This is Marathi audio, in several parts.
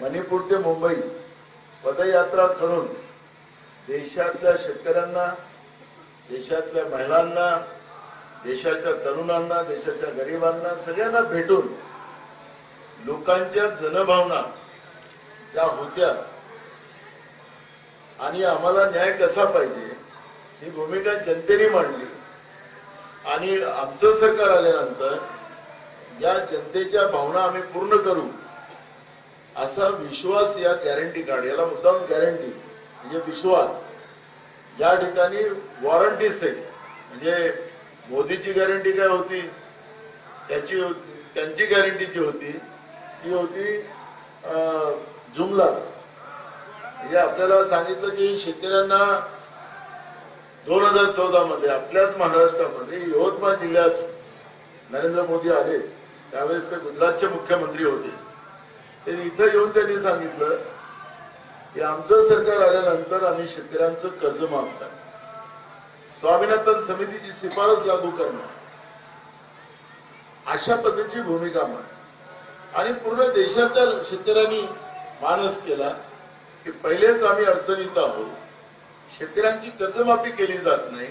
मणिपूर ते मुंबई पदयात्रा करून देशातल्या शेतकऱ्यांना, देशातल्या महिलांना, देशाच्या तरुणांना, देशाच्या गरिबांना सगळ्यांना भेटून लोकांच्या जनभावना ज्या होत्या आणि आम्हाला न्याय कसा पाहिजे ही भूमिका जनतेने मांडली आणि आमचं सरकार आल्यानंतर या जनतेच्या भावना आम्ही पूर्ण करू असा विश्वास या गॅरंटी कार्ड, याला मुद्दाम गॅरंटी म्हणजे विश्वास, या ठिकाणी वॉरंटी सेट म्हणजे मोदीची गॅरंटी काय होती, त्यांची गॅरंटी जी होती ती होती जुमला, म्हणजे आपल्याला सांगितलं की शेतकऱ्यांना 2014 मध्ये आपल्याच महाराष्ट्रामध्ये यवतमाळ जिल्ह्यात नरेंद्र मोदी आले, त्यावेळेस ते गुजरातचे मुख्यमंत्री होते. ते इथं येऊन त्यांनी सांगितलं की आमचं सरकार आल्यानंतर आम्ही शेतकऱ्यांचं कर्ज माफ करणार, स्वामीनाथन समितीची शिफारस लागू करणार, अशा पद्धतीची भूमिका मांडली आणि पूर्ण देशातल्या शेतकऱ्यांनी मानस केला की पहिलेच आम्ही अडचणीत आहोत, शेतकऱ्यांची कर्जमाफी केली जात नाही,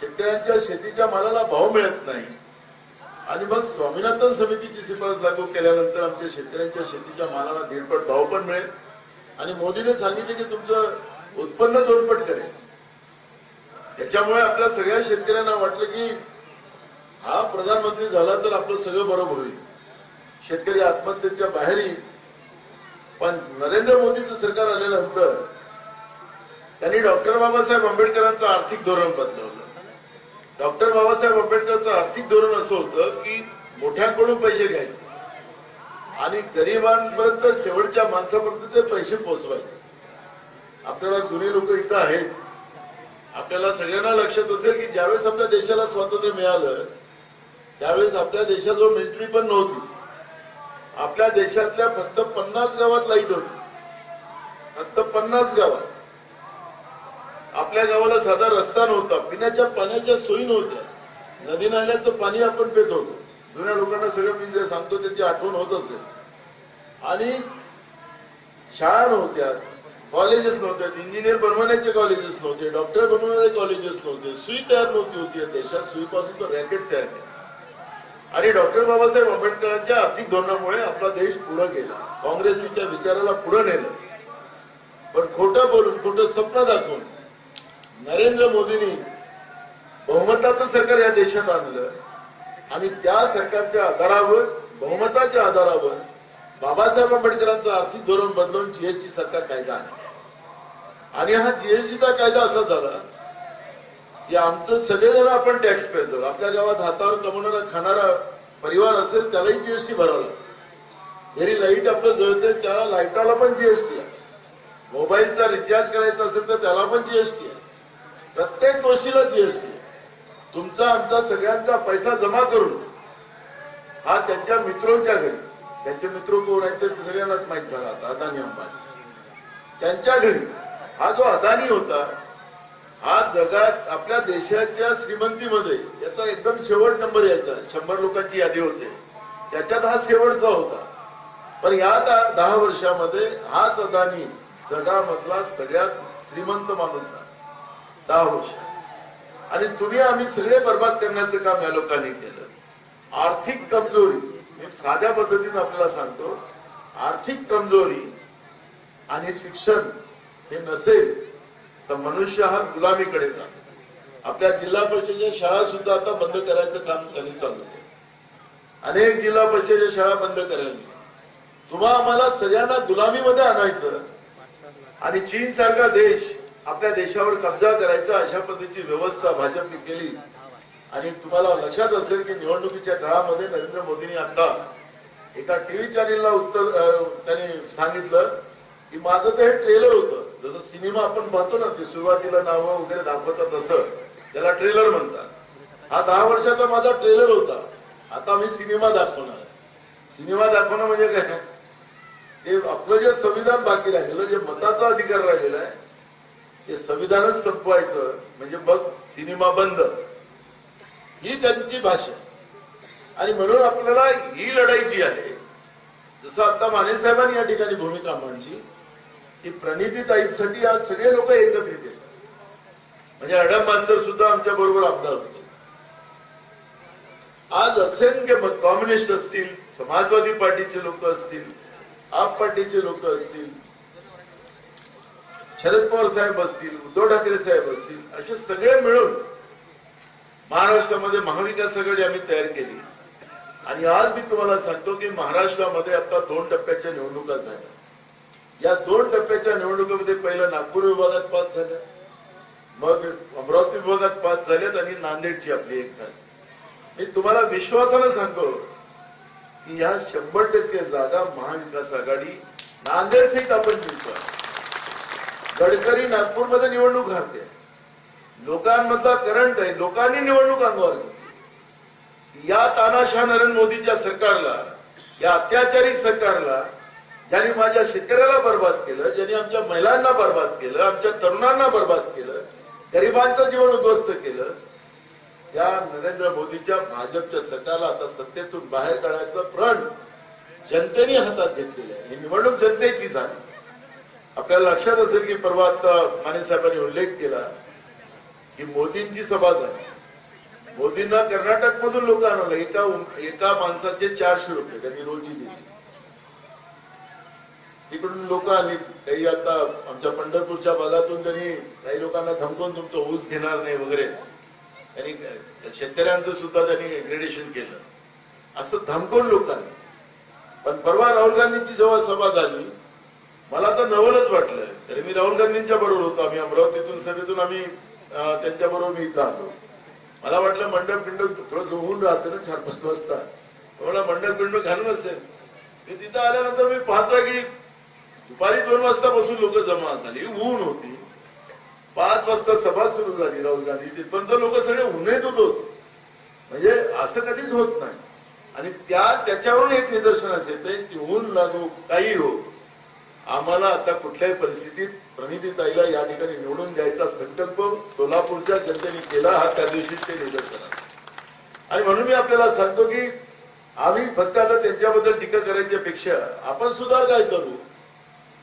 शेतकऱ्यांच्या शेतीच्या मालाला भाव मिळत नाही आणि मग स्वामीनाथन समितीची शिफारस लागू केल्यानंतर आमच्या शेतकऱ्यांच्या शेतीच्या मालाला 1.5 भाव पण मिळेल आणि मोदीने सांगितले की तुमचं उत्पन्न 2 करेल. त्याच्यामुळे आपल्या सगळ्या शेतकऱ्यांना वाटलं की हा प्रधानमंत्री झाला तर आपलं सगळं बरोबर होईल, शेतकरी आत्महत्येच्या बाहेर येईल. पण नरेंद्र मोदीचं सरकार आल्यानंतर त्यांनी डॉक्टर बाबासाहेब आंबेडकरांचं आर्थिक धोरण बदलवलं. डॉक्टर बाबासाहेब आंबेडकरचं आर्थिक धोरण असं होतं की मोठ्यांकडून पैसे घ्यायचे आणि गरिबांपर्यंत, शेवटच्या माणसापर्यंत ते पैसे पोहोचवायचे. आपल्याला जुने लोक इथं आहेत, आपल्याला सगळ्यांना लक्षात असेल की ज्यावेळेस आपल्या देशाला स्वातंत्र्य मिळालं त्यावेळेस आपल्या देशाजवळ मिलिटरी पण नव्हती. आपल्या देशातल्या फक्त 50 गावात लाईट होती, फक्त 50 गावात. आपल्या गावाला साधा रस्ता नव्हता, पिण्याच्या पाण्याच्या सोयी नव्हत्या, नदी नाल्याचं पाणी आपण पित होतो. जुन्या लोकांना सगळं मी जे सांगतो त्याची आठवण होत असेल. आणि शाळा नव्हत्या, कॉलेजेस नव्हत्या, इंजिनियर बनवण्याचे कॉलेजेस नव्हते, डॉक्टर बनवणारे कॉलेजेस नव्हते, सुई तयार नव्हती होती. देशात सुईपासून तर रॅकेट तयार केला आणि डॉक्टर बाबासाहेब आंबेडकरांच्या आर्थिक धोरणामुळे आपला देश पुढे गेला. काँग्रेसने त्या विचाराला पुढे नेलं, पण खोटं बोलून, खोटं स्वप्न दाखवून नरेंद्र मोदींनी बहुमताचं सरकार या देशात आणलं आणि त्या सरकारच्या आधारावर, बहुमताच्या आधारावर बाबासाहेब आंबेडकरांचं आर्थिक धोरण बदलून जीएसटी सरकार कायदा आणला. आणि हा जीएसटीचा कायदा असा झाला की आमचं सगळेजण आपण टॅक्स पे करतो. आपल्या गावात हातावर कमवणारा खाणारा परिवार असेल त्यालाही जीएसटी भरावा लागतो. घरी लाईट आपलं जळते त्याला लाईटाला पण जीएसटी आहे, मोबाईलचा रिचार्ज करायचा असेल तर त्याला पण जीएसटी आहे, प्रत्येक गोष्टीला जीएसटी आहे. तुमचा आमचा सगळ्यांचा पैसा जमा करून हा त्यांच्या मित्रांच्या घरी, त्यांचे मित्र कोण आहेत ते सगळ्यांनाच माहीत झाला आता, अदानी अंबानी, त्यांच्या घरी हा जो अदानी होता हा जगात आपल्या देशाच्या श्रीमंतीमध्ये याचा एकदम शेवट नंबर यायचा. 100 लोकांची यादी होते त्याच्यात हा शेवटचा होता. पण या 10 वर्षामध्ये हाच अदानी जगामधला सगळ्यात श्रीमंत माणूस आहे. 10 वर्ष आणि तुम्ही आम्ही सगळे बर्बाद करण्याचं काम या लोकांनी केलं. आर्थिक कमजोरी, मी साध्या पद्धतीने आपल्याला सांगतो, आर्थिक कमजोरी आणि शिक्षण हे नसेल तर मनुष्य हा गुलामीकडे जातो. आपल्या जिल्हा परिषदेच्या शाळा सुद्धा आता बंद करायचं काम त्यांनी चालू केलं. अनेक जिल्हा परिषदेच्या शाळा बंद करायला. तुम्हा आम्हाला सगळ्यांना गुलामीमध्ये आणायचं आणि चीन सारखा देश आपल्या देशावर कब्जा करायचा, अशा पद्धतीची व्यवस्था भाजपने केली. आणि तुम्हाला लक्षात असेल की निवडणुकीच्या काळामध्ये नरेंद्र मोदींनी आता एका टीव्ही चॅनेलला उत्तर त्यांनी सांगितलं की माझं तर हे ट्रेलर होतं. जसं सिनेमा आपण पाहतो ना, ते सुरुवातीला नावं वगैरे दाखवतात तसं त्याला ट्रेलर म्हणतात. हा 10 वर्षाचा माझा ट्रेलर होता, आता मी सिनेमा दाखवणार. सिनेमा दाखवणं म्हणजे काय, ते आपलं जे संविधान बाकी राहिलेलं, जे मताचा अधिकार राहिलेला आहे ते संविधानच संपवायचं म्हणजे बघ सिनेमा बंद, ही त्यांची भाषा. आणि म्हणून आपल्याला ही लढाई जी आहे जसं आता माने साहेबांनी या ठिकाणी भूमिका मांडली की प्रणितीताईंसाठी आज सगळे लोक एकत्रित येतात. म्हणजे अडम मास्तर सुद्धा आमच्या बरोबर आमदार होते. आज असंख्य कम्युनिस्ट असतील, समाजवादी पार्टीचे लोक असतील, आप पार्टीचे लोक असतील, शरद पवार साहेब असतील, उद्धव ठाकरे साहेब असतील, असे सगळे मिळून महाराष्ट्रामध्ये महाविकास आघाडी आम्ही तयार केली. आणि आज मी तुम्हाला सांगतो की महाराष्ट्रामध्ये आता 2 टप्प्याच्या निवडणुका झाल्या. या 2 टप्प्याच्या निवडणुकीमध्ये पहिलं नागपूर विभागात 5 झाल्या, मग अमरावती विभागात 5 झाल्यात आणि नांदेडची आपली 1 झाली. मी तुम्हाला विश्वासानं सांगतो की या 100% जागा महाविकास आघाडी नांदेड सहित आपण जिंकतो. गडकरी नागपूरमध्ये निवडणूक हारते, लोकांमधला करंट आहे, लोकांनी निवडणूक अंगावर घेतली. या तानाशाह नरेंद्र मोदीच्या सरकारला, या अत्याचारी सरकारला, ज्यांनी माझ्या शेतकऱ्याला बर्बाद केलं, ज्यांनी आमच्या महिलांना बर्बाद केलं, आमच्या तरुणांना बर्बाद केलं, गरिबांचं जीवन उद्ध्वस्त केलं, या नरेंद्र मोदीच्या भाजपच्या सरकारला आता सत्तेतून बाहेर काढायचं प्रण जनतेने हातात घेतलेलं आहे. ही निवडणूक जनतेची झाली. आपल्याला लक्षात असेल की परवा आता माने साहेबांनी उल्लेख केला की मोदींची सभा झाली. मोदींना कर्नाटकमधून लोक आणवलं. एका माणसाचे 400 रुपये त्यांनी रोजी दिली. तिकडून लोक आली. काही आता आमच्या पंढरपूरच्या भागातून त्यांनी काही लोकांना धमकवून तुमचं ऊस घेणार नाही वगैरे, त्यांनी शेतकऱ्यांचं सुद्धा त्यांनी ग्रेडेशन केलं. असं धमकवून लोकांनी. पण परवा राहुल गांधींची जेव्हा सभा झाली, मला तर नवलच वाटलं. तरी मी राहुल गांधींच्या बरोबर होतो. आम्ही अमरावतीतून सभेतून आम्ही त्यांच्याबरोबर मी इथं आलो. मला वाटलं मंडप पिंड थोडं ऊन राहतं ना 4-5 वाजता, मला मंडप पिंड घालून असेल. मी तिथं आल्यानंतर मी पाहतोय की दुपारी 2 वाजतापासून लोक जमा झाली. ऊन होती. 5 वाजता सभा सुरू झाली राहुल गांधी. तिथपर्यंत लोक सगळे उन्हेत होते. म्हणजे असं कधीच होत नाही. आणि त्याच्यावरून एक निदर्शनास येते की ऊन लागो काही हो, आम्हाला आता कुठल्याही परिस्थितीत प्रणितीताईला या ठिकाणी निवडून द्यायचा संकल्प सोलापूरच्या जनतेने केला. हा त्या दिवशीच ते निदर्शन आहे. आणि म्हणून मी आपल्याला सांगतो की आम्ही फक्त आता त्यांच्याबद्दल टीका करायच्या पेक्षा आपण सुद्धा काय करू.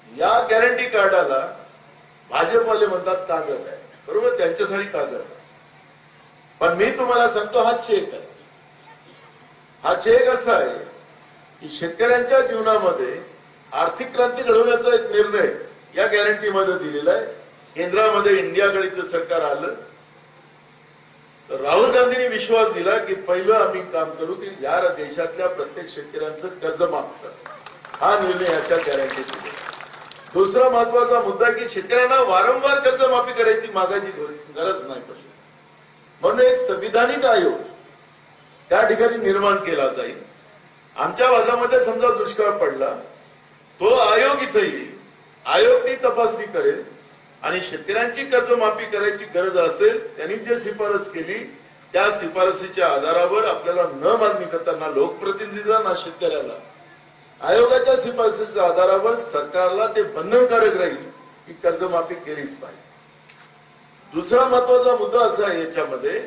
या गॅरंटी कार्डाला भाजपवाले म्हणतात कागद आहे, बरोबर, त्यांच्यासाठी कागद आहे. पण मी तुम्हाला सांगतो हा चेक आहे. हा चेक असा आहे की शेतकऱ्यांच्या जीवनामध्ये आर्थिक क्रांती घडवण्याचा एक निर्णय या गॅरंटीमध्ये दिलेला आहे. केंद्रामध्ये इंडिया आघाडीचं सरकार आलं तर राहुल गांधींनी विश्वास दिला की पहिलं आम्ही काम करू की या देशातल्या प्रत्येक शेतकऱ्यांचं कर्ज माफ कर. हा निर्णय याच्या गॅरंटीत दिला. दुसरा महत्वाचा मुद्दा की शेतकऱ्यांना वारंवार कर्जमाफी करायची मागायची गरज नाही पडली. म्हणून एक संविधानिक आयोग त्या ठिकाणी निर्माण केला जाईल. आमच्या भागामध्ये समजा दुष्काळ पडला, तो आयोग इथं येईल. आयोग ती तपासणी करेल आणि शेतकऱ्यांची कर्जमाफी करायची गरज असेल त्यांनी जे शिफारस केली त्या शिफारसीच्या आधारावर आपल्याला न मागणी करताना लोकप्रतिनिधीला ना शेतकऱ्याला आयोगाच्या शिफारसीच्या आधारावर सरकारला ते बंधनकारक राहील की कर्जमाफी केलीच पाहिजे. दुसरा महत्वाचा मुद्दा असा आहे याच्यामध्ये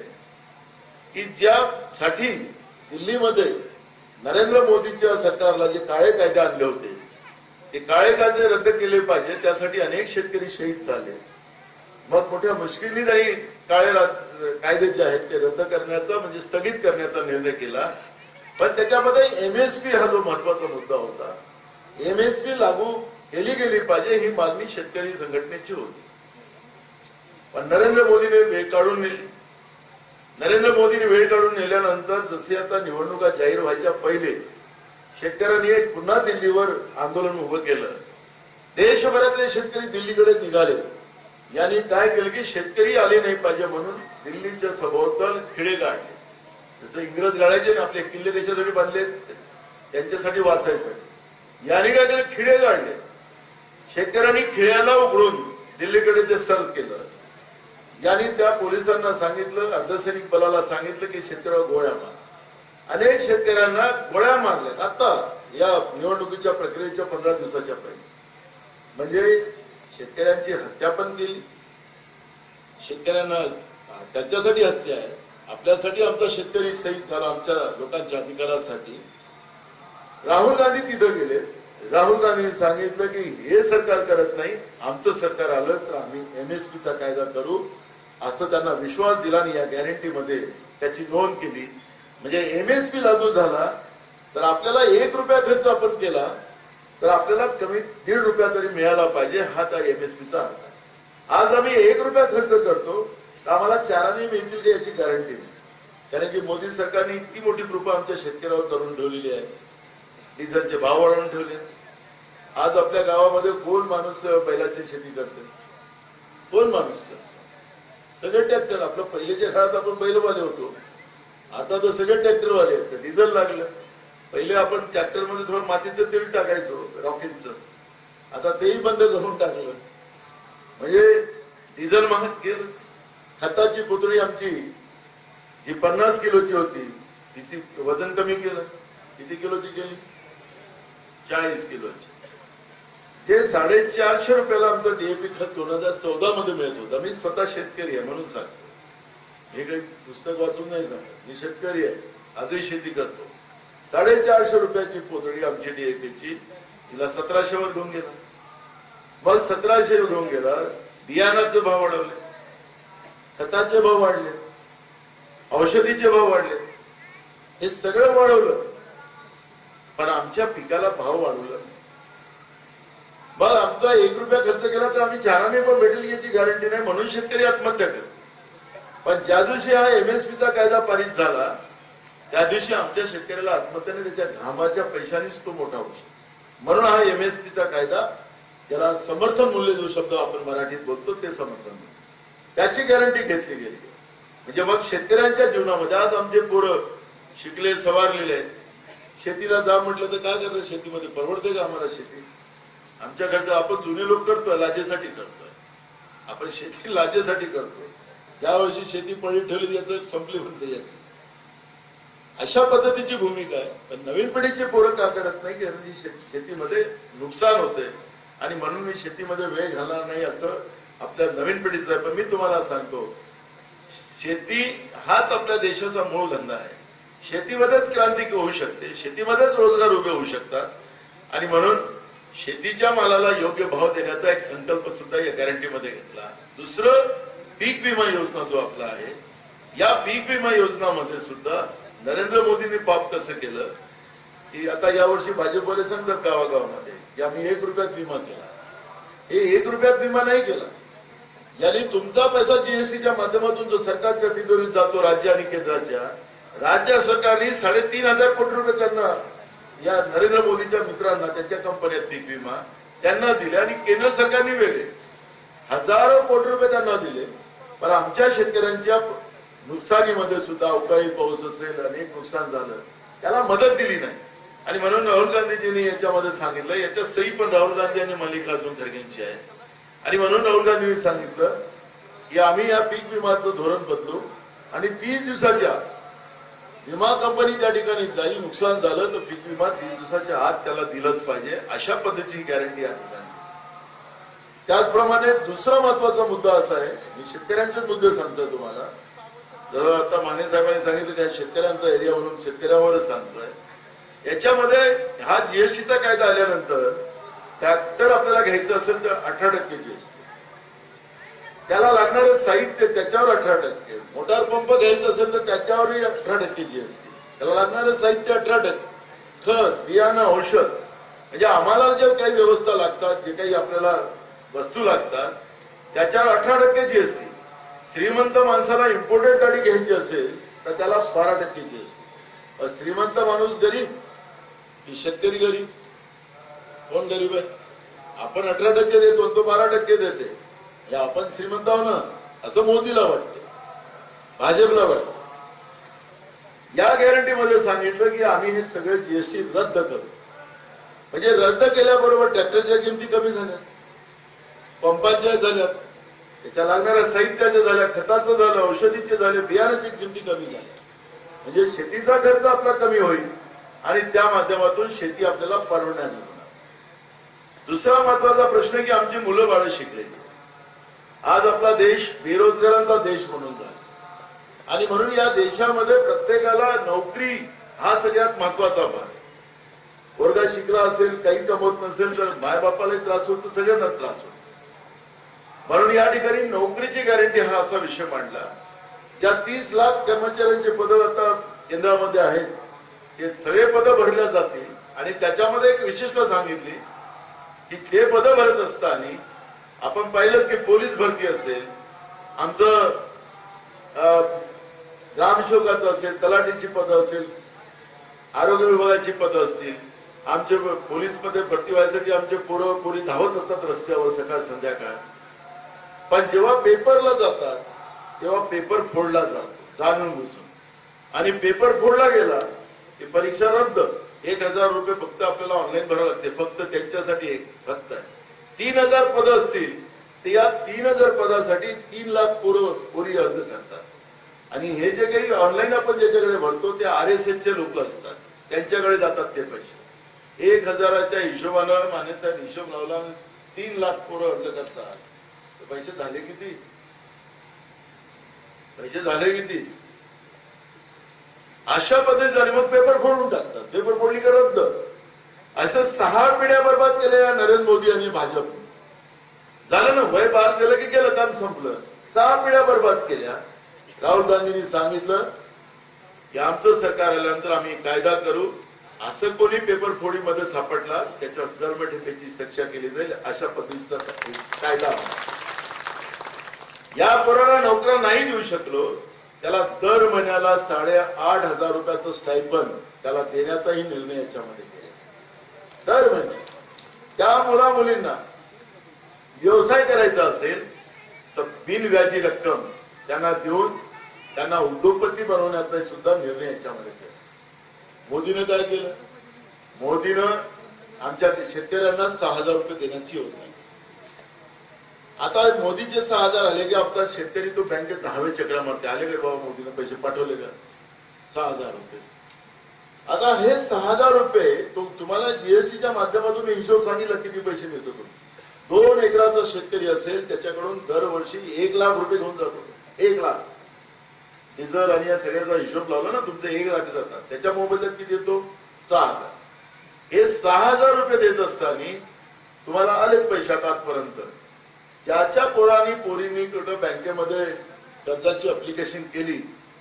की ज्यासाठी दिल्लीमध्ये नरेंद्र मोदीच्या सरकारला जे काळे कायदे आणले होते ते काळे कायदे रद्द केले पाहिजे. त्यासाठी अनेक शेतकरी शहीद झाले. मग मोठ्या मुश्किली त्यांनी काळे कायदे जे आहेत ते रद्द करण्याचा म्हणजे स्थगित करण्याचा निर्णय केला. पण त्याच्यामध्ये एमएसपी हा जो महत्वाचा मुद्दा होता, एमएसपी लागू केली गेली पाहिजे ही मागणी शेतकरी संघटनेची होती. पण नरेंद्र मोदीने वेळ काढून नेली. नरेंद्र मोदीने वेळ काढून नेल्यानंतर जसे आता निवडणुका जाहीर व्हायच्या पहिले शेतकऱ्यांनी एक पुन्हा दिल्लीवर आंदोलन उभं केलं. देशभरातले शेतकरी दिल्लीकडे निघाले. यांनी काय केलं की शेतकरी आले नाही पाहिजे म्हणून दिल्लीच्या सभोवताल खिळे गाडले. जसं इंग्रज गाडायचे ना आपले किल्ले देशासाठी बांधले त्यांच्यासाठी वाचायसाठी. यांनी काय केलं, खिळे गाडले. शेतकऱ्यांनी खिळ्याला उघडून दिल्लीकडे ते सर्व केलं. यांनी त्या पोलिसांना सांगितलं, अर्धसैनिक बलाला सांगितलं की शेतकऱ्यावर गोळ्या मार. अनेक शेतकऱ्यांना गोळ्या मारल्या. आता या निवडणुकीच्या प्रक्रियेच्या 15 दिवसाच्या पहिले म्हणजे शेतकऱ्यांची हत्या पण केली. शेतकऱ्यांना त्यांच्यासाठी हत्या आहे, आपल्यासाठी आमचा शेतकरी शहीद झाला, आमच्या लोकांच्या अधिकारासाठी. राहुल गांधी तिथं गेले. राहुल गांधींनी सांगितलं की हे सरकार करत नाही, आमचं सरकार आलं तर आम्ही एमएसपीचा कायदा करू, असं त्यांना विश्वास दिला आणि या गॅरंटीमध्ये त्याची नोंद केली. म्हणजे एमएसपी लागू झाला तर आपल्याला 1 रुपया खर्च आपण केला तर आपल्याला कमी 1.5 रुपया तरी मिळाला पाहिजे, हा त्या एमएसपीचा अर्थ आहे. आज आम्ही 1 रुपया खर्च करतो तर आम्हाला 4 आणे मिळतील की याची गॅरंटी नाही. कारण की मोदी सरकारने इतकी मोठी कृपा आमच्या शेतकऱ्यावर करून ठेवलेली आहे. डिझेलचे भाव वाढवून ठेवले. आज आपल्या गावामध्ये कोण माणूस बैलाची शेती करते? कोण माणूस करते? सगळे ट्रॅक्टर. आपलं पहिलेच्या काळात आपण बैलवाले होतो, आता तर सगळे ट्रॅक्टरवाले आहेत. डिझेल लागलं. पहिले आपण ट्रॅक्टरमध्ये थोडं मातीचं तेल टाकायचो, रॉकेलचं, आता तेही बंद करून टाकलं. म्हणजे डिझेल महाग केलं. खताची पुतळी आमची जी 50 किलोची होती तिची वजन कमी केलं. किती किलोची केली? 40 किलोची. जे 450 रुपयाला आमचं डीएपी खत 2014 मध्ये मिळत होतं. मी स्वतः शेतकरी आहे म्हणून सांगतो, हे काही पुस्तक वाचून नाही सांगत. मी शेतकरी आहे, आजही शेती करतो. 450 रुपयाची पोतळी आमची डीएपीची, तिला 1700 वर घेऊन गेला. मग 1700 घेऊन गेला. बियाणाचे भाव वाढवले, खताचे भाव वाढले, औषधीचे भाव वाढले, हे सगळं वाढवलं, पण आमच्या पिकाला भाव वाढवला. मग आमचा 1 रुपया खर्च केला तर आम्ही 4 आणे पण भेटेल याची गॅरंटी नाही, म्हणून शेतकरी आत्महत्या करतो. पण ज्या दिवशी हा एमएसपीचा कायदा पारित झाला त्या दिवशी आमच्या शेतकऱ्याला आत्महत्याने त्याच्या घामाच्या पैशानेच तो मोठा होऊ शकतो. म्हणून हा एमएसपीचा कायदा, ज्याला समर्थन मूल्य जो शब्द आपण मराठीत बोलतो ते समर्थन मूल्य, त्याची गॅरंटी घेतली गेली. म्हणजे मग शेतकऱ्यांच्या जीवनामध्ये आज आमचे पोरं शिकले, सवारलेले आहेत. शेतीला जा म्हटलं तर काय करतं? शेतीमध्ये परवडते का आम्हाला शेती? आमच्याकडचं आपण जुने लोक करतोय, लाजेसाठी करतोय. आपण शेती लाजेसाठी करतोय. ज्या वर्षी शेती पडीत ठेवली याचं संपली म्हणते याची, अशा पद्धतीची भूमिका आहे. पण नवीन पिढीचे पोरं का करत नाही? की शेतीमध्ये नुकसान होते आणि म्हणून मी शेतीमध्ये वेळ घालणार नाही, असं आपल्या नवीन पिढीचं आहे. पण मी तुम्हाला सांगतो, शेती हाच आपल्या देशाचा मूळ धंदा आहे. शेतीमध्येच क्रांती होऊ शकते, शेतीमध्येच रोजगार उभे होऊ शकतात. आणि म्हणून शेतीच्या मालाला योग्य भाव देण्याचा एक संकल्प सुद्धा या गॅरंटीमध्ये घेतला. दुसरं, पीक विमा योजना जो आपला आहे, या पीक विमा योजनामध्ये सुद्धा नरेंद्र मोदींनी पाप कसं केलं की आता यावर्षी भाजपवाले सांगतात गावागावामध्ये की आम्ही 1 रुपयात विमा केला. हे 1 रुपयात विमा नाही केला. यांनी तुमचा पैसा जीएसटीच्या माध्यमातून जो सरकारच्या तिजोरीत जातो, राज्य आणि केंद्राच्या, राज्य सरकारने 3,500 कोटी रुपये त्यांना, या नरेंद्र मोदीच्या मित्रांना, त्यांच्या कंपन्यात पीक विमा त्यांना दिले आणि केंद्र सरकारने वेगळे हजारो कोटी रुपये त्यांना दिले. पण आमच्या शेतकऱ्यांच्या नुकसानीमध्ये सुद्धा, अवकाळी पाऊस असेल, अनेक नुकसान झालं, त्याला मदत दिली नाही. आणि म्हणून राहुल गांधीजींनी याच्यामध्ये सांगितलं, याच्या सही पण राहुल गांधी आणि मल्लिकार्जुन खरगेंची आहे. आणि म्हणून राहुल गांधींनी सांगितलं की आम्ही या पीक विमाचं धोरण बदलू आणि 30 दिवसाच्या विमा कंपनी त्या ठिकाणी जाईल. नुकसान झालं तर पीक विमा 30 दिवसाच्या आत त्याला दिलंच पाहिजे, अशा पद्धतीची गॅरंटी या ठिकाणी. त्याचप्रमाणे दुसरा महत्वाचा मुद्दा असा आहे, मी शेतकऱ्यांचेच मुद्दे सांगतोय तुम्हाला. जर आता माने साहेबांनी सांगितलं की शेतकऱ्यांचा एरिया म्हणून शेतकऱ्यांवरच सांगतोय. याच्यामध्ये हा जीएसटीचा कायदा आल्यानंतर ट्रॅक्टर आपल्याला घ्यायचं असेल तर 18% जीएसटी, त्याला लागणारं साहित्य त्याच्यावर 18%, मोटार पंप घ्यायचं असेल तर त्याच्यावरही 18% जीएसटी, त्याला लागणारं साहित्य 18%, खत, बियाणं, औषध, म्हणजे आम्हाला जे काही व्यवस्था लागतात, जे काही आपल्याला वस्तू लागतात त्याच्यावर 18% जीएसटी. श्रीमंत माणसाला इम्पोर्टेड गाडी घ्यायची असेल तर त्याला 12% जीएसटी. श्रीमंत माणूस गरीब की शेतकरी गरीब? कोण गरीब आहे? आपण 18% देतो, तो 12% देते. हे आपण श्रीमंत आहो ना, असं मोदीला वाटतं, भाजपला वाटतं. या गॅरंटीमध्ये सांगितलं की आम्ही हे सगळे जीएसटी रद्द करू. म्हणजे रद्द केल्याबरोबर ट्रॅक्टरच्या किमती कमी झाल्या, पंपाच्या झाल्या, त्याच्या लागणाऱ्या साहित्याच्या झाल्या, खताचं झालं, औषधीचे झाले, बियाण्याची किमती कमी झाल्या. म्हणजे शेतीचा खर्च आपला कमी होईल आणि त्या माध्यमातून शेती आपल्याला परवडणार नाही. दुसरा महत्वाचा प्रश्न की आमची मुलं बाळं शिकलेली. आज आपला देश बेरोजगारांचा देश म्हणून झाला आणि म्हणून या देशामध्ये प्रत्येकाला नोकरी हा सगळ्यात महत्वाचा भाग आहे. पोरगा शिकला असेल, काही कमवत नसेल तर मायबापालाही त्रास होतो, सगळ्यांना त्रास होतो. म्हणून या ठिकाणी नोकरीची गॅरंटी हा असा विषय मांडला. ज्या 30 लाख कर्मचाऱ्यांचे पद आता केंद्रामध्ये आहेत, ते सगळे पद भरल्या जातील. आणि त्याच्यामध्ये एक विशिष्ट सांगितली की ते पद भरत असताना आपण पाहिलं की पोलीस भरती असेल, आमचं ग्रामसेवकाचं असेल, तलाठीची पदं असेल, आरोग्य विभागाची पदं असतील, आमचे पोलीस मध्ये भरती व्हायसाठी आमचे पोरं पोरी धावत असतात रस्त्यावर सकाळ संध्याकाळ. पण जेव्हा पेपरला जातात तेव्हा पेपर फोडला जातो जाणून बुजून, आणि पेपर फोडला गेला की परीक्षा रद्द. 1000 रुपये फक्त आपल्याला ऑनलाईन भरावं लागते, फक्त त्यांच्यासाठी एक फक्त 3000 पदं असतील तर या 3000 पदासाठी 3 लाख पोरी अर्ज करतात. आणि हे जे काही ऑनलाईन आपण ज्याच्याकडे भरतो ते RSSचे लोक असतात, त्यांच्याकडे जातात ते पैसे. 1000च्या हिशोबानं मानेचा हिशोब लावला, 3 लाख पोरं अर्ज करतात. पैसे झाले किती? पैसे झाले किती? अशा पद्धतीने मग पेपर फोडून टाकतात. पेपर फोडली का रद्द. असं 6 पिढ्या बर्बाद केल्या या नरेंद्र मोदी आणि भाजप. झालं ना, वय पार केलं की केलं, काम संपलं. 6 पिढ्या बर्बाद केल्या. राहुल गांधींनी सांगितलं की आमचं सरकार आल्यानंतर आम्ही कायदा करू, असं कोणी पेपर फोडीमध्ये सापडला त्याच्यावर जन्मठेपेची शिक्षा केली जाईल, अशा पद्धतीचा कायदा. या पोराला नोकऱ्या नाही देऊ शकलो, त्याला दर महिन्याला 8,500 रुपयाचं स्टायपन त्याला देण्याचाही निर्णय याच्यामध्ये केला. दर महिने त्या मुला मुलींना व्यवसाय करायचा असेल तर बिनव्याजी रक्कम त्यांना देऊन त्यांना उद्योगपती बनवण्याचा सुद्धा निर्णय याच्यामध्ये केला. मोदीनं काय केलं? मोदीनं आमच्या शेतकऱ्यांना 6,000 रुपये देण्याची योजना. आता मोदीचे 6,000 आले की आमचा शेतकरी तो बँकेत 10वे चक्रा मारते. आले का बाबा मोदीनं पैसे पाठवले का? 6,000 रुपये. आता हे 6,000 रुपये तुम्हाला जीएसटीच्या माध्यमातून हिशोब सांगितला किती पैसे मिळतो. 2 एकराचा शेतकरी असेल त्याच्याकडून दरवर्षी 1 लाख रुपये घेऊन जातो. 1 लाख डिझेल आणि या सगळ्याचा हिशोब लावला ना, तुमचे 1 लाख जातात. त्याच्या मोबदल्यात किती येतो? 6,000. हे 6,000 रुपये देत असताना तुम्हाला आलेच पैसे आतापर्यंत. ज्याच्या पोरींनी कुठं बँकेमध्ये कर्जाची अप्लिकेशन केली,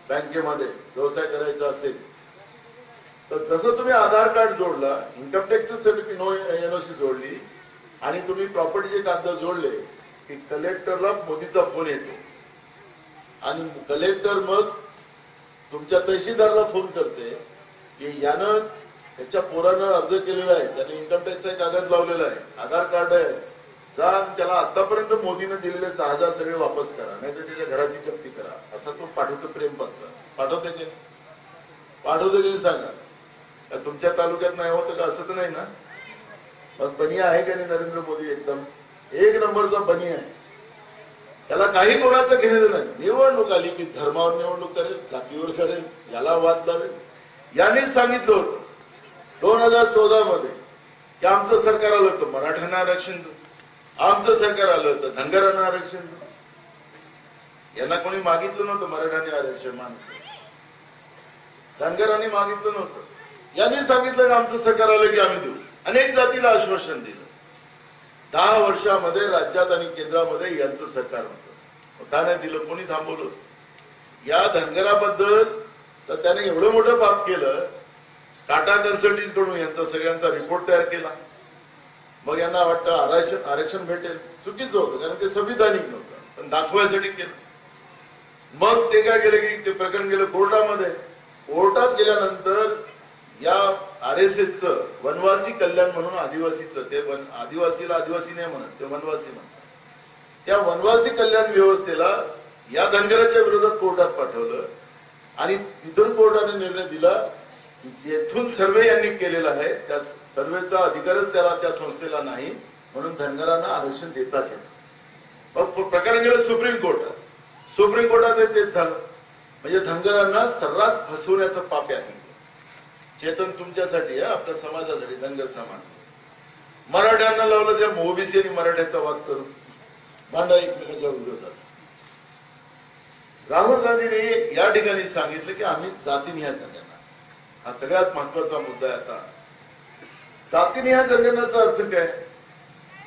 बँकेमध्ये व्यवसाय करायचा असेल तर जसं तुम्ही आधार कार्ड जोडला, इन्कम टॅक्सचं सर्टिफिकेट एनओसी जोडली आणि तुम्ही प्रॉपर्टीचे कागद जोडले की कलेक्टरला मोदीचा फोन येतो. आणि कलेक्टर मग तुमच्या तहसीलदारला फोन करते की यानं त्याच्या पोरानं अर्ज केलेला आहे, त्याने इन्कम टॅक्सचा कागद लावलेला आहे, आधार कार्ड आहे, जा त्याला आतापर्यंत मोदीनं दिलेले 6,000 सगळे वापस करा, नाही तर त्याच्या घराची जप्ती करा. असा तो पाठवतो प्रेमपत्र. पाठवते की पाठवते की सांगा. तुमच्या तालुक्यात नाही होतं का? असं तर नाही ना. मग बनिया आहे का नाही नरेंद्र मोदी? एकदम 1 नंबरचा बनिया आहे. त्याला काही कोणाचं घेणं नाही. निवडणूक आली की धर्मावर निवडणूक करेल, जातीवर करेल, याला वाद लावेल. यांनी सांगितलं होतं 2014 मध्ये की आमचं सरकार आलं होतं मराठ्यांना आरक्षण देऊ, आमचं सरकार आलं होतं धनगरांना आरक्षण देऊ. यांना कोणी मागितलं नव्हतं मराठ्यांनी आरक्षण. मागितलं धनगरांनी मागितलं नव्हतं. यांनी सांगितलं की आमचं सरकार आलं की आम्ही देऊ. अनेक जातीला आश्वासन दिलं. 10 वर्षामध्ये राज्यात आणि केंद्रामध्ये यांचं सरकार होतं. का नाही दिलं? कोणी थांबवलं? या धनगराबद्दल तर त्याने एवढं मोठं पाप केलं. टाटा कन्सल्टिंग कडून यांचा सगळ्यांचा रिपोर्ट तयार केला. मग यांना वाटतं आरक्षण भेटेल. चुकीचं होतं, कारण ते संविधानिक नव्हतं, पण दाखवायसाठी केलं. मग ते काय केलं की ते प्रकरण गेलं कोर्टामध्ये. कोर्टात गेल्यानंतर या RSSचं वनवासी कल्याण म्हणून आदिवासीचं, ते आदिवासीला आदिवासी नाही म्हणत, ते वनवासी म्हणतात. त्या वनवासी कल्याण व्यवस्थेला या धनगराच्या विरोधात कोर्टात पाठवलं आणि तिथून कोर्टाने निर्णय दिला की जेथून सर्वे यांनी केलेला आहे त्या सर्वेचा अधिकारच त्याला त्या संस्थेला नाही, म्हणून धनगरांना आरक्षण देतात. मग प्रकरण गेलं सुप्रीम कोर्टात. सुप्रीम कोर्टात तेच झालं. म्हणजे धनगरांना सर्रास फसवण्याचं पाप आहे. चेतन तुमच्यासाठी आहे, आपल्या समाजासाठी, धनगर समाज. मराठ्यांना लावलं त्या ओबीसी आणि मराठ्याचा वाद करून मांडा एकमेकांच्या विरोधात. राहुल गांधींनी या ठिकाणी सांगितलं की आम्ही जाती न्याय झालेला. हा सगळ्यात महत्वाचा मुद्दा आहे. आता जातीनिहाय जनगणनेचा अर्थ काय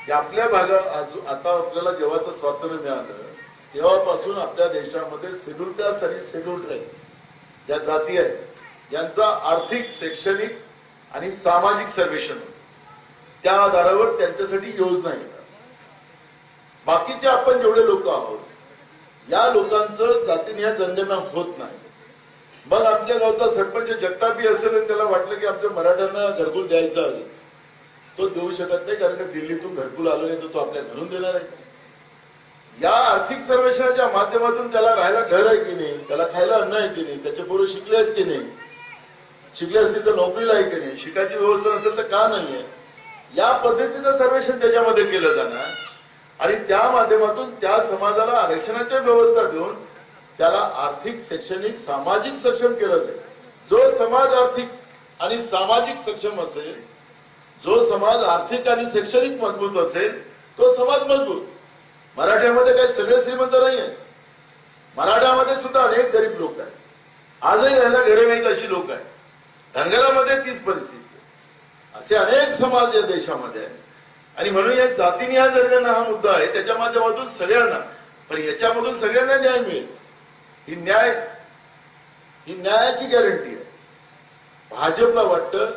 की आपल्या भागात आता आपल्याला जेव्हाचं स्वातंत्र्य मिळालं तेव्हापासून आपल्या देशामध्ये शेड्यूल कास्ट आणि शेड्यूल ट्राईब ज्या जाती आहेत यांचा आर्थिक, शैक्षणिक आणि सामाजिक सर्वेक्षण त्या आधारावर त्यांच्यासाठी योजना येतात. बाकीचे आपण जेवढे लोक आहोत या लोकांचं जातीनिहाय जनगणना होत नाही. मग आमच्या गावचा सरपंच जगतापी असेल आणि त्याला वाटलं की आमच्या मराठ्यांना घरकुल द्यायचं आहे, तो देऊ शकत नाही कारण की दिल्लीतून घरकुल आलो नाही तर तो आपल्या घरून देणार आहे. या आर्थिक सर्वेक्षणाच्या माध्यमातून त्याला राहायला घर आहे की नाही, त्याला खायला अन्न आहे की नाही, त्याचे पोरं शिकले आहेत की नाही, शिकले असतील तर नोकरीला आहे की नाही, शिकायची व्यवस्था नसेल तर का नाहीये, या पद्धतीचं सर्वेक्षण त्याच्यामध्ये केलं जाणार आणि त्या माध्यमातून त्या समाजाला आरक्षणाची व्यवस्था देऊन त्याला आर्थिक, शैक्षणिक, सामाजिक सक्षम केलं जाईल. जो समाज आर्थिक आणि सामाजिक सक्षम असेल, जो समाज आर्थिक आणि शैक्षणिक मजबूत असेल तो समाज मजबूत. मराठ्यामध्ये काही सगळे श्रीमंत नाही आहेत. मराठ्यामध्ये सुद्धा अनेक गरीब लोक आहेत. आजही राहायला घरे नाहीत अशी लोक आहेत. धनगरामध्ये तीच परिस्थिती आहे. असे अनेक समाज या देशामध्ये आहेत आणि म्हणून या जातीनिहाय जनगणना हा मुद्दा आहे. त्याच्या माध्यमातून सगळ्यांना, पण याच्यामधून सगळ्यांना न्याय मिळेल ही न्यायाची गॅरंटी आहे. भाजपला वाटतं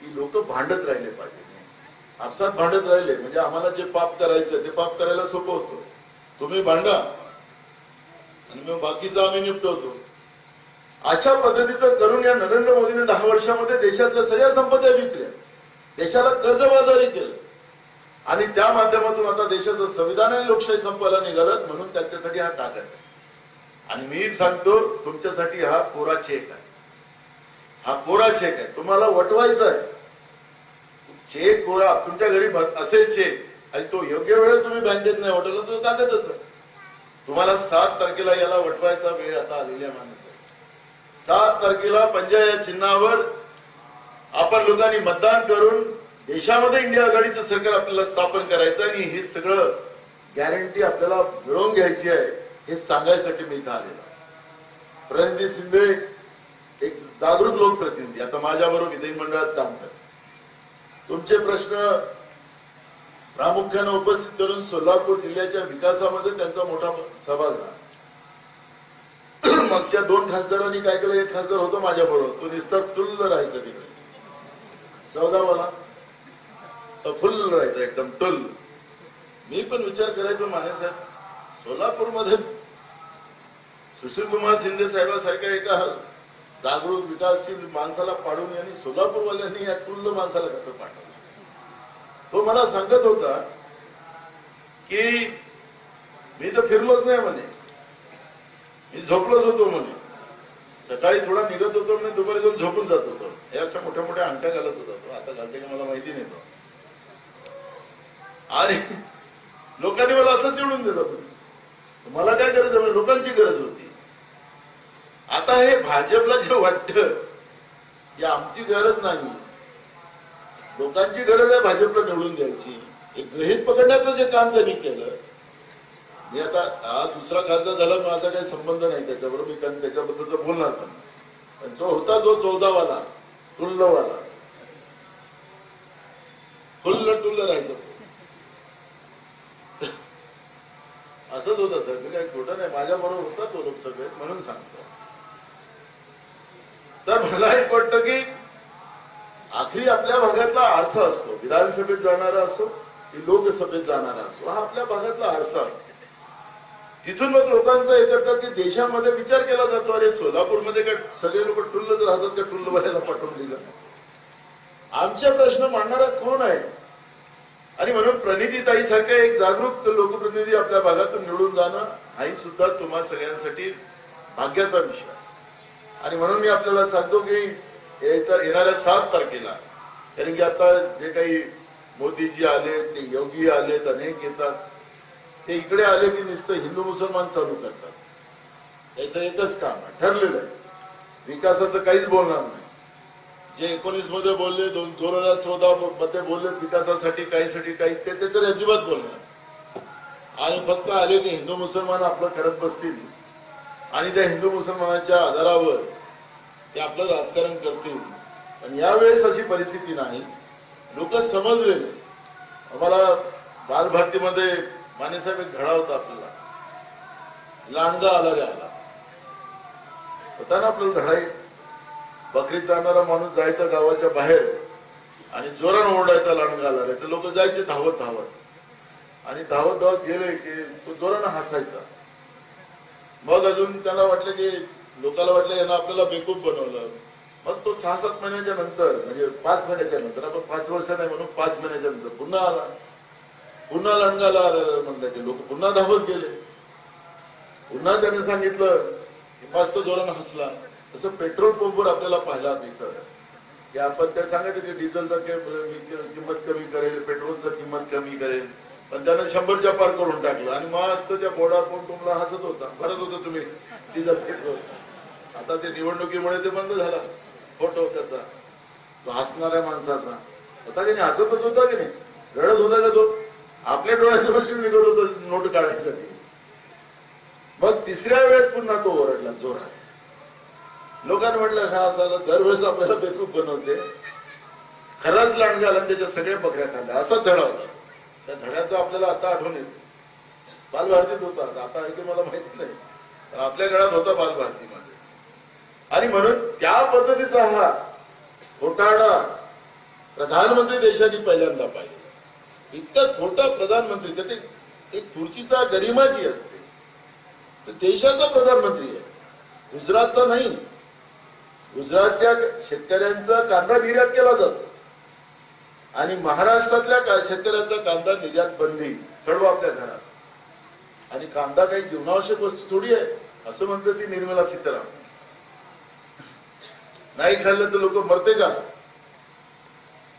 की लोक भांडत राहिले पाहिजे, आपसात भांडत राहिले म्हणजे आम्हाला जे पाप करायचं ते पाप करायला सोपं होतं. तुम्ही भांडा आणि मग बाकीचं आम्ही निपटवतो. अशा पद्धतीचं करून या नरेंद्र मोदींनी 10 वर्षामध्ये देशातल्या सगळ्या संपत्त्या विकल्या, देशाला कर्जबाजारी केलं आणि त्या माध्यमातून आता देशाचं संविधान आणि लोकशाही संपवायला निघालं. म्हणून त्यांच्यासाठी हा कागद आहे आणि मी सांगतो तुमच्यासाठी हा कोरा चेक आहे. हा कोरा चेक आहे, तुम्हाला वटवायचा आहे. चेक कोरा तुमच्या घरी असेल चेक आणि तो योग्य वेळेत तुम्ही बँकेत नाही वटवला तो कागदच आहे. तुम्हाला 7 तारखेला याला वटवायचा वेळ आता आलेल्या माणूस आहे. 7 तारखेला पंजा या चिन्हावर आपण लोकांनी मतदान करून देशामध्ये इंडिया आघाडीचं सरकार आपल्याला स्थापन करायचं आणि हे सगळं गॅरंटी आपल्याला मिळवून घ्यायची आहे हे सांगायसाठी मी इथं आलेलो. प्रणिती शिंदे एक जागृत लोकप्रतिनिधी आता माझ्याबरोबर विधिमंडळात काम करतात. तुमचे प्रश्न प्रामुख्याने उपस्थित करून सोलापूर जिल्ह्याच्या विकासामध्ये त्यांचा मोठा सहभाग झाला. मागच्या 2 खासदारांनी काय केलं, एक खासदार होतो माझ्याबरोबर, तो नुसता टुल्ल राहायचा तिकडे 14 वाला फुल्ल राहायचा एकदम टुल्ल. मी पण विचार करायचो मानेसाहेब सोलापूरमध्ये सुशीलकुमार शिंदे साहेबांसारख्या एका जागरूक विकासशील माणसाला पाडून यांनी सोलापूरवाल्यांनी या टुल्ल माणसाला कसं पाठवलं. तो मला सांगत होता की मी तर फिरलोच नाही म्हणे, मी झोपलोच होतो म्हणे, सकाळी थोडा निघत होतो म्हणे, दुपारी जाऊन झोपून जात होतो. याच्या मोठ्या मोठ्या अंगठ्या घालत होता तो, आता घालते का मला माहिती नाही. तो आणि लोकांनी मला असं निवडून दिलं. मला काय गरज आहे, लोकांची गरज होती. आता हे भाजपला जे वाटतं की आमची गरज नाही, लोकांची गरज आहे भाजपला निवडून द्यायची, एक गृहीत पकडण्याचं जे काम त्यांनी केलं. मी आता हा दुसरा खासदार झाला, माझा काही संबंध नाही त्याच्याबरोबर, मी त्याच्याबद्दल तर बोलणार पण जो होता जो 14 वाला टुल्लवाला टुल्ल राहायचं असंच होतं सर. मी काही खोटं नाही, माझ्याबरोबर होता तो लोकसभेत म्हणून सांगतो. तर मला एक वाटतं की आखरी आपल्या भागातला आरसा असतो, विधानसभेत जाणारा असो की लोकसभेत जाणारा असो, हा आपल्या भागातला आरसा असतो. तिथून मग लोकांचं हे करतात की देशामध्ये विचार केला जातो, अरे सोलापूरमध्ये काय सगळे लोक टुल्लच राहतात का, टुल्लवाल्याला पाठवून दिलं. आमचे प्रश्न मांडणारा कोण आहे आणि म्हणून प्रणितीताई सारखा एक जागरूक लोकप्रतिनिधी आपल्या भागातून निवडून जाणं हाही सुद्धा तुम्हा सगळ्यांसाठी भाग्याचा विषय आहे. आणि म्हणून मी आपल्याला सांगतो की येणाऱ्या 7 तारखेला, कारण की आता जे काही मोदीजी आले, ते योगी आलेत, अनेक येतात, ते इकडे आले की नुसतं हिंदू मुसलमान चालू करतात. त्याचं एकच काम आहे, ठरलेलं आहे, विकासाचं काहीच बोलणार नाही. जे 19 मध्ये बोलले, 2014 मध्ये बोलले विकासासाठी काहीसाठी काही, ते तर अजिबात बोलणार. आणि फक्त आले की हिंदू मुसलमान आपलं करत बसतील आणि त्या हिंदू मुसलमानाच्या आधारावर ते आपलं राजकारण करतील. पण यावेळेस अशी परिस्थिती नाही. लोक समजले नाही. आम्हाला बालभारतीमध्ये मानेसाहेब एक धडा होता आपल्याला, लांडगा आला रे आला होता ना आपल्याला धडा. बकरी चालणारा माणूस जायचा गावाच्या बाहेर आणि जोरानं ओरडायचा लांडगा आला रे, तर लोक जायचे धावत धावत आणि धावत धावत गेले की तो जोरानं हसायचा. मग अजून त्यांना वाटलं की लोकांना वाटलं यांना आपल्याला बेकूफ बनवलं. मग तो 6-7 महिन्याच्या नंतर, म्हणजे 5 महिन्याच्या नंतर, आपण 5 वर्ष नाही म्हणून 5 महिन्याच्या नंतर पुन्हा आला, पुन्हा लांडगाला आला म्हणलं. लोक पुन्हा धावत गेले. पुन्हा त्याने सांगितलं की मस्त जोरानं हसला. तसं पेट्रोल पंपवर आपल्याला पाहायला मिळतं की आपण त्या सांगायचं की डिझेलचं किंमत कमी करेल, पेट्रोलचं किंमत कमी करेल, पण त्यानं 100च्या पार करून टाकलं आणि मस्त त्या बोर्डावर पण तुम्हाला हसत होता, भरत होतं तुम्ही डिझेल पेट्रोल. आता ते निवडणुकीमुळे ते बंद झाला फोटो त्याचा, तो हसणाऱ्या माणसाचा होता की नाही, हसतच होता की नाही, रडत होता का तो, आपल्या डोळ्याचं मशीन निघत होतं नोट काढायसाठी. मग तिसऱ्या वेळेस पुन्हा तो ओरडला जोरात. लोकांनी म्हटलं हा असाला दरवेळेस आपल्याला बेकूफ बनवते, खराच लांडगा आला त्याच्या सगळ्या बकऱ्या खाल्ल्या, असाच धडा होता. त्या धड्याचं आपल्याला आता आठवण येते. बालभारतीत होता, आता आहे ते मला माहित नाही, आपल्या काळात होता बालभारतीमध्ये. आणि म्हणून त्या पद्धतीचा हा घोटाळा प्रधानमंत्री देशाने पहिल्यांदा पाहिला. इतका खोटा प्रधानमंत्री, तर ते खुर्चीचा गरिमा जी असते, तर देशाचा प्रधानमंत्री आहे, गुजरातचा नाही. गुजरातच्या शेतकऱ्यांचा कांदा निर्यात केला जातो आणि महाराष्ट्रातल्या शेतकऱ्यांचा कांदा निर्यात बंदी सर्व आपल्या घरात. आणि कांदा काही जीवनावश्यक वस्तू थोडी आहे असं म्हणते ती निर्मला सीतारामन. नाही खाल्लं तर लोक मरते का,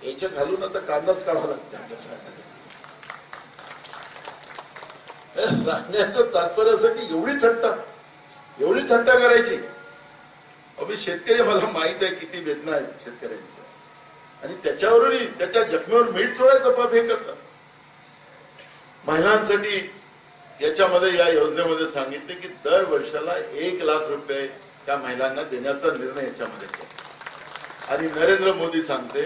याच्या घालून आता कांदाच काढावा लागते आपल्याला. सांगण्याचं तात्पर्य असं की एवढी थट्टा करायची. अभि शेतकरी, मला माहित आहे किती वेदना आहेत शेतकऱ्यांच्या, आणि त्याच्यावरही त्याच्या जखमेवर मीठ चोळायचं पाप हे करतात. महिलांसाठी याच्यामध्ये या योजनेमध्ये सांगितले की दर वर्षाला 1 लाख रुपये त्या महिलांना देण्याचा निर्णय याच्यामध्ये केला. आणि नरेंद्र मोदी सांगते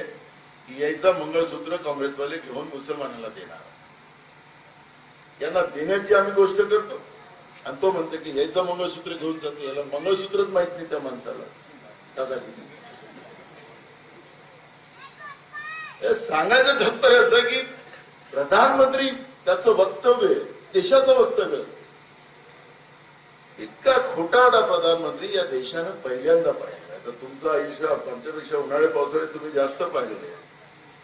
की याचं मंगळसूत्र काँग्रेसवाले घेऊन मुसलमानांना देणार. यांना देण्याची आम्ही गोष्ट करतो आणि तो म्हणते की याचं मंगळसूत्र घेऊन जाते. याला मंगळसूत्रच माहित नाही त्या माणसाला. दादागिरी सांगायचं तात्पर्य असं की प्रधानमंत्री त्याचं वक्तव्य देशाचं वक्तव्य असतं. इतका खोटारडा प्रधानमंत्री या देशानं पहिल्यांदा पाहिला. तर तुमचं आयुष्य आमच्यापेक्षा उन्हाळे पावसाळे तुम्ही जास्त पाहिलेले.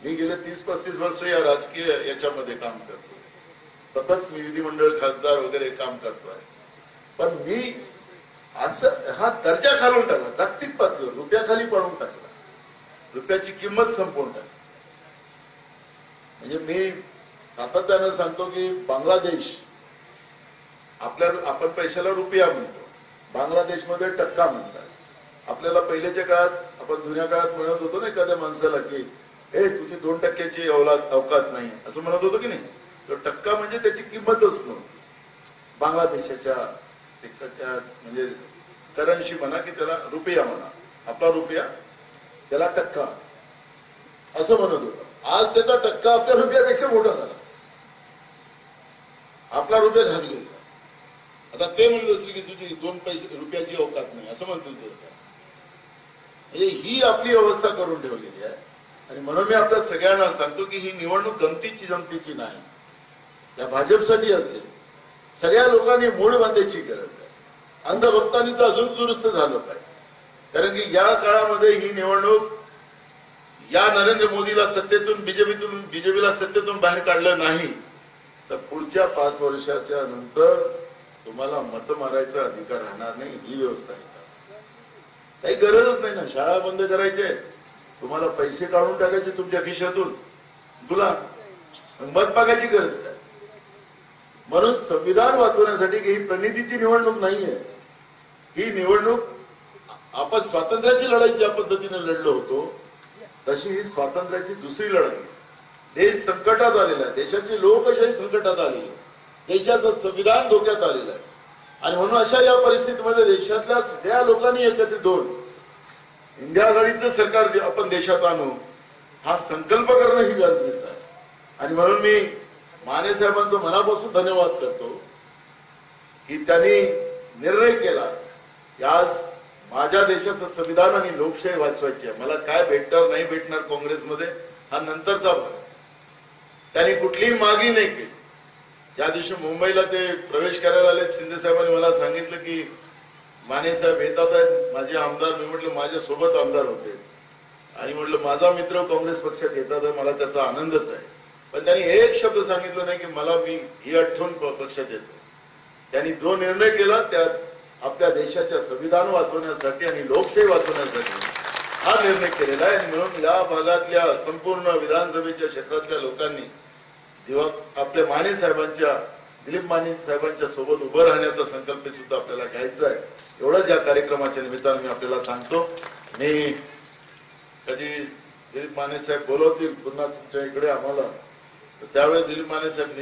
मी गेले 30-35 वर्ष या राजकीय याच्यामध्ये काम करतो, सतत मी विधिमंडळ खासदार वगैरे काम करतोय. पण मी असं हा दर्जा खालून टाकला, जागतिक पातळीवर रुपयाखाली पडून टाकला, रुपयाची किंमत संपवून टाकली. म्हणजे मी सातत्यानं सांगतो की बांगलादेश, आपण पैशाला रुपया म्हणतो, बांगलादेशमध्ये टक्का म्हणतात. आपल्याला पहिल्याच्या काळात, आपण जुन्या काळात म्हणत होतो ना एखाद्या माणसाला की हे तुझी 2% अवकात नाही असं म्हणत होतो की नाही. तर टक्का म्हणजे त्याची किंमतच नव्हती. बांगलादेशाच्या म्हणजे करन्सी म्हणा की त्याला रुपया म्हणा, आपला रुपया त्याला टक्का असं म्हणत होतं. आज त्याचा टक्का आपल्या रुपयापेक्षा मोठा झाला, आपला रुपया घातला. आता ते म्हणत असले की तुझी 2 रुपयाची अवकात नाही असं म्हणतो. म्हणजे ही आपली अवस्था करून ठेवलेली आहे. आणि म्हणून मी आपल्या सगळ्यांना सांगतो की ही निवडणूक गमतीची जमतीची नाही. त्या भाजपसाठी असेल, सगळ्या लोकांनी मूळ बांधायची गरज आहे. अंधभक्तांनी तर अजून दुरुस्त झालं पाहिजे. कारण की या काळामध्ये ही निवडणूक या नरेंद्र मोदीला सत्तेतून बीजेपीला सत्तेतून बाहेर काढलं नाही तर पुढच्या 5 वर्षाच्या नंतर तुम्हाला मत मारायचा अधिकार राहणार नाही. ही व्यवस्था आहे. काही गरजच नाही ना, शाळा बंद करायचे, तुम्हाला पैसे काढून टाकायचे तुमच्या खिशातून, तुला मत मागायची गरज काय. म्हणून संविधान वाचवण्यासाठी ही प्रणितीची निवडणूक नाहीये. ही निवडणूक आपण स्वातंत्र्याची लढाई ज्या पद्धतीने लढलो होतो तशी ही स्वातंत्र्याची दुसरी लढाई. देश संकटात आलेला आहे, देशाची लोकशाही संकटात आली आहे, देशाचं संविधान धोक्यात आलेलं आहे. आणि म्हणून अशा या परिस्थितीमध्ये देशातल्या सगळ्या लोकांनी एकत्रित होऊन इंडिया आघाडीचं सरकार आपण देशात आणू, हा संकल्प करणं ही गरजेचं आहे. आणि म्हणून मी माने साहेबांचं मनापासून धन्यवाद करतो की त्यांनी निर्णय केला की आज माझ्या देशाचं संविधान आणि लोकशाही वाचवायची आहे. मला काय भेटणार नाही भेटणार काँग्रेसमध्ये हा नंतरचा भाग. त्यांनी कुठलीही मागणी नाही केली. ज्या दिवशी मुंबईला ते प्रवेश करायला आले शिंदे साहेबांनी मला सांगितलं की माने साहेब येतात आहेत माझे आमदार. मी म्हटलं माझ्यासोबत आमदार होते आणि म्हटलं माझा मित्र काँग्रेस पक्षात येतात आहे, मला त्याचा आनंदच आहे. पण त्यांनी एक शब्द सांगितलं नाही की मला मी ही आठवण पक्षात येतो. त्यांनी जो निर्णय केला त्यात आपल्या देशाच्या संविधान वाचवण्यासाठी आणि लोकशाही वाचवण्यासाठी हा निर्णय केलेला आहे. आणि म्हणून या भागातल्या संपूर्ण विधानसभेच्या क्षेत्रातल्या लोकांनी आपल्या माने साहेबांच्या दिलीप माने साहेबांच्या सोबत उभं राहण्याचा संकल्प सुद्धा आपल्याला घ्यायचा आहे. एवढंच या कार्यक्रमाच्या निमित्तानं मी आपल्याला सांगतो. मी कधी दिलीप माने साहेब बोलवतील पुन्हा तुमच्या इकडे आम्हाला, तर त्यावेळेस दिलीप माने साहेब